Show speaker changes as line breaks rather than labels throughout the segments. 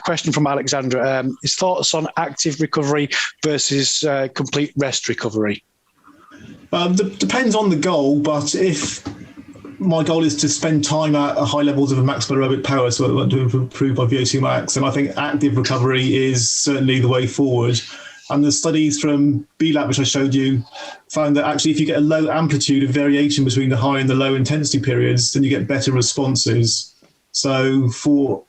question from Alexandra. His thoughts on active recovery versus complete rest recovery?
Depends on the goal, but if my goal is to spend time at high levels of maximum aerobic power, so I want to improve my VO2 max, and I think active recovery is certainly the way forward. And the studies from BLAB, which I showed you, found that actually if you get a low amplitude of variation between the high and the low intensity periods, then you get better responses. So for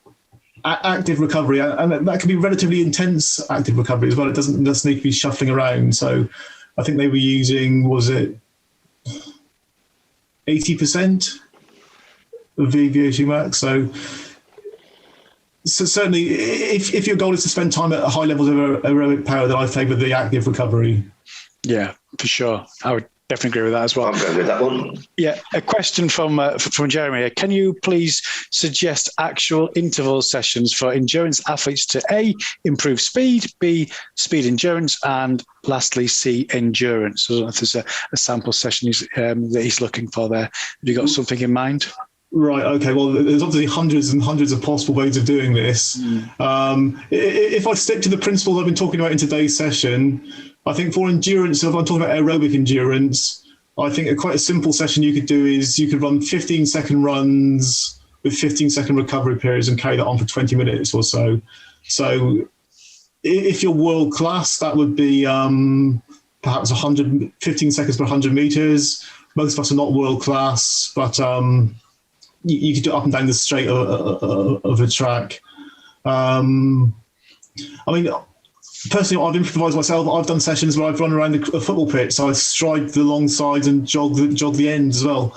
active recovery, and that can be relatively intense active recovery as well, it doesn't just need to be shuffling around. So I think they were using, was it 80% of VO2 max? So certainly, if your goal is to spend time at high levels of aerobic power, then I favour the active recovery.
Yeah, for sure. I would definitely agree with that as well.
I'm going with that one.
Yeah, a question from Jeremy. Can you please suggest actual interval sessions for endurance athletes to A, improve speed, B, speed endurance, and lastly, C, endurance? So I don't know if there's a sample session that he's looking for there. Have you got something in mind?
Right, okay, well, there's obviously hundreds and hundreds of possible ways of doing this. If I stick to the principles I've been talking about in today's session, I think for endurance, if I'm talking about aerobic endurance, I think quite a simple session you could do is you could run 15-second runs with 15-second recovery periods and carry that on for 20 minutes or so. So if you're world class, that would be perhaps 15 seconds per 100 meters. Most of us are not world class, but you could do it up and down the straight of a track. I mean, personally, I've improvised myself. I've done sessions where I've run around a football pitch, so I stride the long sides and jog the ends as well.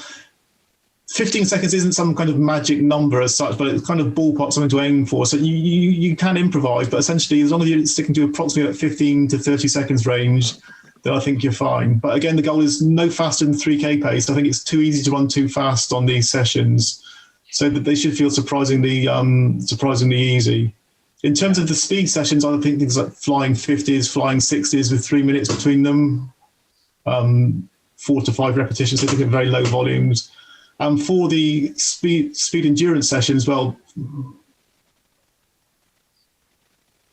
15 seconds isn't some kind of magic number as such, but it's kind of ballpark something to aim for. So you can improvise, but essentially, as long as you're sticking to approximately that 15 to 30 seconds range, then I think you're fine. But again, the goal is no faster than 3K pace. I think it's too easy to run too fast on these sessions, so that they should feel surprisingly easy. In terms of the speed sessions, I think things like flying 50s, flying 60s with 3 minutes between them, 4 to 5 repetitions, so I think at very low volumes. For the speed endurance sessions, well,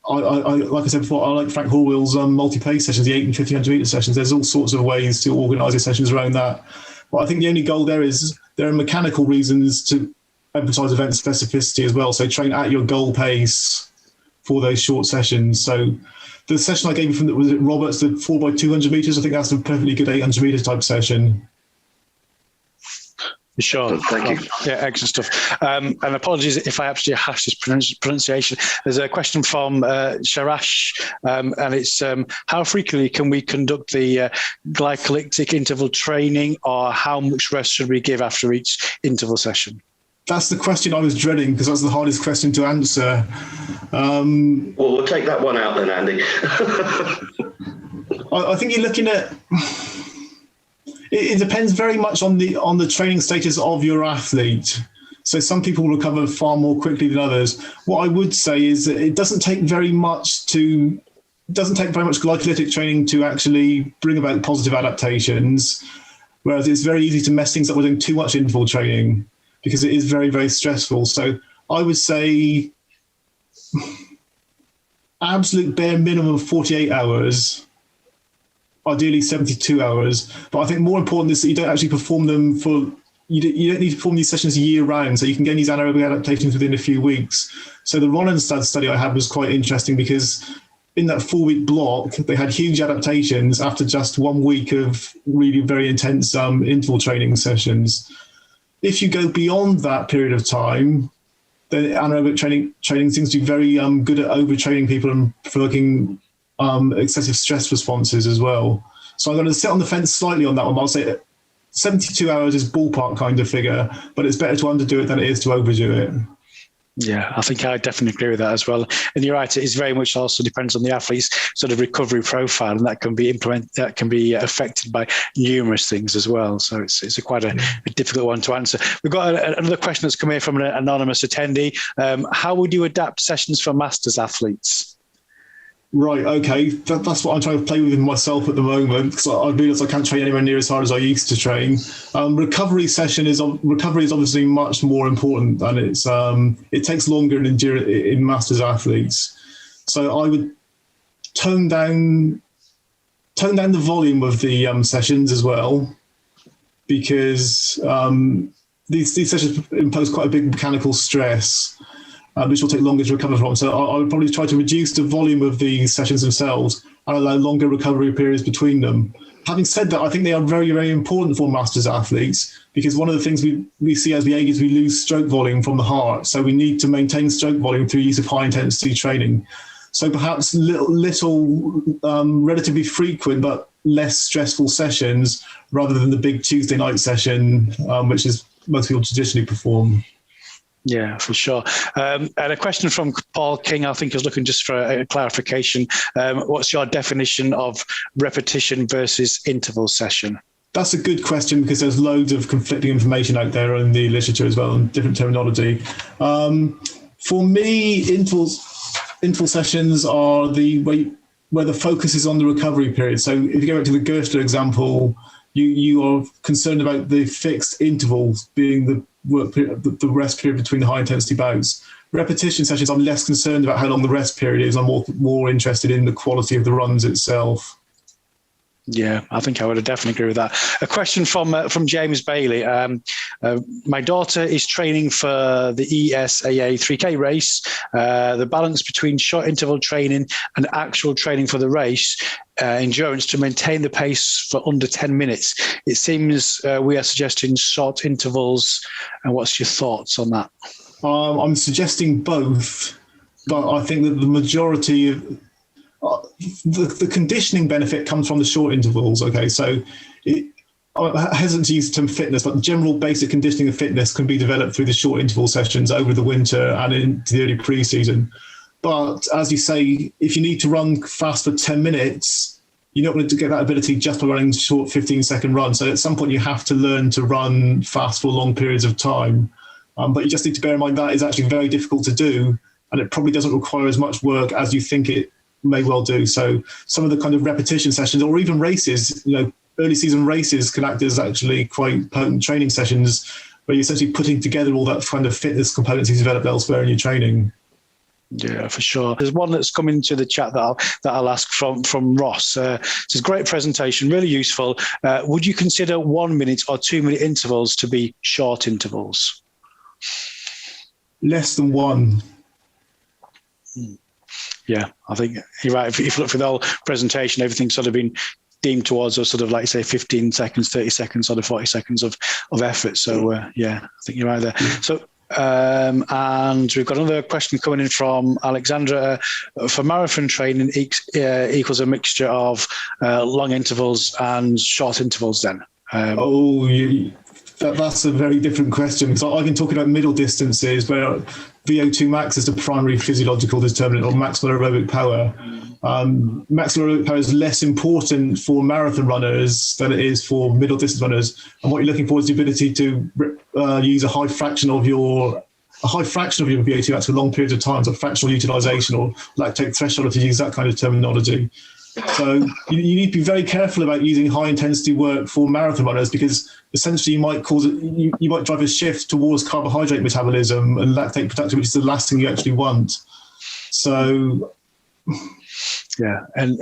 I like I said before, I like Frank Horwill's multi-pace sessions, the 8 and 1500 meter sessions. There's all sorts of ways to organise your sessions around that. But I think the only goal there is there are mechanical reasons to emphasise event specificity as well. So train at your goal pace for those short sessions. So the session I gave you from was it Roberts, the 4x200 meters. I think that's a perfectly good 800 meter type session.
Sure.
Thank you.
Yeah, excellent stuff. And apologies if I actually hash this pronunciation. There's a question from Sharash, and it's how frequently can we conduct the glycolytic interval training, or how much rest should we give after each interval session?
That's the question I was dreading, because that's the hardest question to answer.
Well, we'll take that one out then, Andy.
I think you're looking at... It depends very much on the training status of your athlete. So some people recover far more quickly than others. What I would say is that it doesn't take very much glycolytic training to actually bring about positive adaptations, whereas it's very easy to mess things up with doing too much interval training, because it is very, very stressful. So I would say absolute bare minimum of 48 hours, ideally 72 hours. But I think more important is that you don't actually perform them you don't need to perform these sessions year round, so you can get these anaerobic adaptations within a few weeks. So the Ronenstad study I had was quite interesting, because in that 4-week block, they had huge adaptations after just 1 week of really very intense interval training sessions. If you go beyond that period of time, then anaerobic training seems to be very good at overtraining people and provoking excessive stress responses as well. So I'm going to sit on the fence slightly on that one, but I'll say 72 hours is ballpark kind of figure, but it's better to underdo it than it is to overdo it.
Yeah, I think I definitely agree with that as well. And you're right, it is very much also depends on the athlete's sort of recovery profile, and that can be affected by numerous things as well. So it's quite a difficult one to answer. We've got another question that's come here from an anonymous attendee. How would you adapt sessions for masters athletes?
Right, okay. That's what I'm trying to play with myself at the moment, because I realise I can't train anywhere near as hard as I used to train. Recovery is obviously much more important, and it takes longer in masters athletes. So I would tone down the volume of the sessions as well, because these sessions impose quite a big mechanical stress, which will take longer to recover from. So I would probably try to reduce the volume of the sessions themselves and allow longer recovery periods between them. Having said that, I think they are very, very important for masters athletes, because one of the things we see as we age is we lose stroke volume from the heart. So we need to maintain stroke volume through use of high intensity training. So perhaps little relatively frequent but less stressful sessions, rather than the big Tuesday night session, which is most people traditionally perform.
Yeah, for sure. And a question from Paul King, I think, is looking just for a clarification. What's your definition of repetition versus interval session?
That's a good question, because there's loads of conflicting information out there in the literature as well, and different terminology. For me, interval sessions are the way where the focus is on the recovery period. So if you go back to the Gerster example, you are concerned about the fixed intervals being the work period, the rest period between the high intensity bouts. Repetition sessions, I'm less concerned about how long the rest period is. I'm more interested in the quality of the runs itself.
Yeah, I think I would definitely agree with that. A question from James Bailey. My daughter is training for the ESAA 3K race. The balance between short interval training and actual training for the race endurance to maintain the pace for under 10 minutes. It seems we are suggesting short intervals. And what's your thoughts on that?
I'm suggesting both, but I think that the majority of the conditioning benefit comes from the short intervals. Okay, so I hesitate to use the term fitness, but general basic conditioning and fitness can be developed through the short interval sessions over the winter and into the early pre-season. But as you say, if you need to run fast for 10 minutes, you're not going to get that ability just by running short 15-second runs. So at some point, you have to learn to run fast for long periods of time. But you just need to bear in mind that is actually very difficult to do, and it probably doesn't require as much work as you think it may well do. So some of the kind of repetition sessions, or even races, early season races can act as actually quite potent training sessions, where you're essentially putting together all that kind of fitness components you've developed elsewhere in your training.
Yeah, for sure. There's one that's come into the chat that I'll ask from Ross. It's a great presentation, really useful. Would you consider 1 minute or 2 minute intervals to be short intervals?
Less than one.
Yeah, I think you're right. If you look for the whole presentation, everything's sort of been deemed towards a sort of, like, say, 15 seconds, 30 seconds, sort of 40 seconds of effort. So, yeah, I think you're right there. So, and we've got another question coming in from Alexandra. For marathon training equals a mixture of long intervals and short intervals then?
That's a very different question. So I've been talking about middle distances where VO2 max is the primary physiological determinant of maximal aerobic power. Maximal aerobic power is less important for marathon runners than it is for middle distance runners. And what you're looking for is the ability to use a high fraction of your VO2 max for long periods of time, so fractional utilization or lactate threshold, to use that kind of terminology. So you need to be very careful about using high intensity work for marathon runners, because essentially you might drive a shift towards carbohydrate metabolism and lactate production, which is the last thing you actually want. So
yeah, and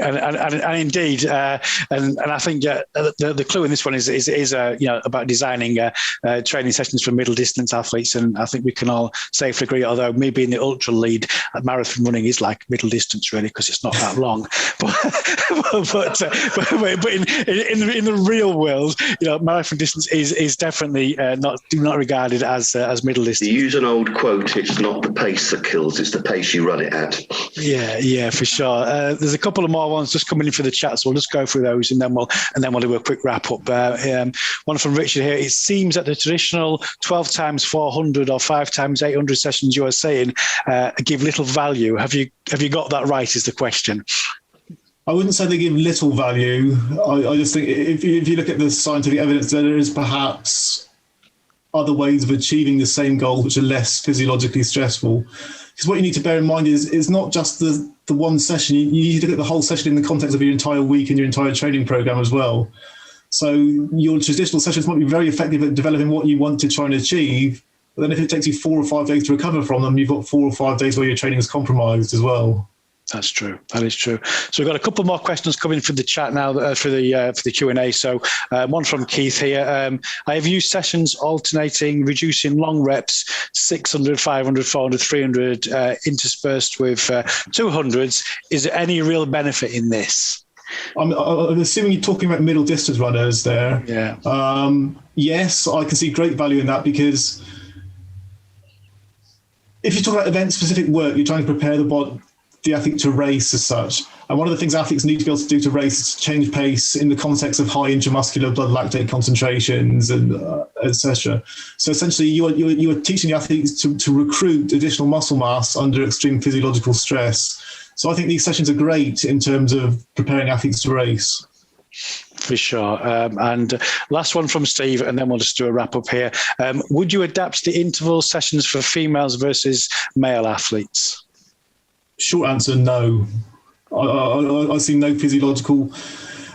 indeed, and I think the clue in this one is about designing training sessions for middle distance athletes, and I think we can all safely agree. Although me being the ultra lead at marathon running is like middle distance really, because it's not that long. But in the real world, marathon distance is definitely not regarded as middle distance.
You use an old quote: "It's not the pace that kills; it's the pace you run it at."
Yeah, for sure. There's a couple of more ones just coming in for the chat, so we'll just go through those and then we'll do a quick wrap up. One from Richard here. It seems that the traditional 12 times 400 or 5 times 800 sessions you are saying give little value. Have you got that right? Is the question.
I wouldn't say they give little value. I just think if you look at the scientific evidence, there is perhaps other ways of achieving the same goals which are less physiologically stressful. Because what you need to bear in mind is not just the the one session. You need to look at the whole session in the context of your entire week and your entire training program as well. So your traditional sessions might be very effective at developing what you want to try and achieve. But then if it takes you 4 or 5 days to recover from them, you've got 4 or 5 days where your training is compromised as well.
That's true. That is true. So we've got a couple more questions coming from the chat now for the Q&A. So one from Keith here. I have used sessions alternating, reducing long reps, 600, 500, 400, 300, interspersed with 200s. Is there any real benefit in this?
I'm assuming you're talking about middle distance runners there.
Yeah.
Yes, I can see great value in that, because if you talk about event-specific work, you're trying to prepare the athlete to race as such. And one of the things athletes need to be able to do to race is change pace in the context of high intramuscular blood lactate concentrations and etc. So essentially, you are teaching the athletes to recruit additional muscle mass under extreme physiological stress. So I think these sessions are great in terms of preparing athletes to race.
For sure. And last one from Steve, and then we'll just do a wrap up here. Would you adapt the interval sessions for females versus male athletes?
Short answer, no. I see no physiological.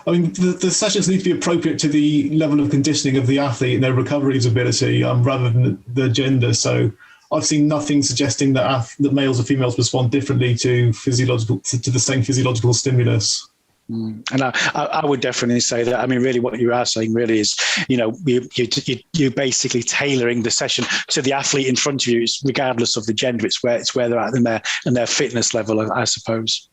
I mean, the sessions need to be appropriate to the level of conditioning of the athlete and their recovery ability, rather than the gender. So I've seen nothing suggesting that males or females respond differently to the same physiological stimulus.
And I would definitely say that. I mean, really, what you are saying really is, you're basically tailoring the session to the athlete in front of you, regardless of the gender. It's where they're at in their fitness level, I suppose.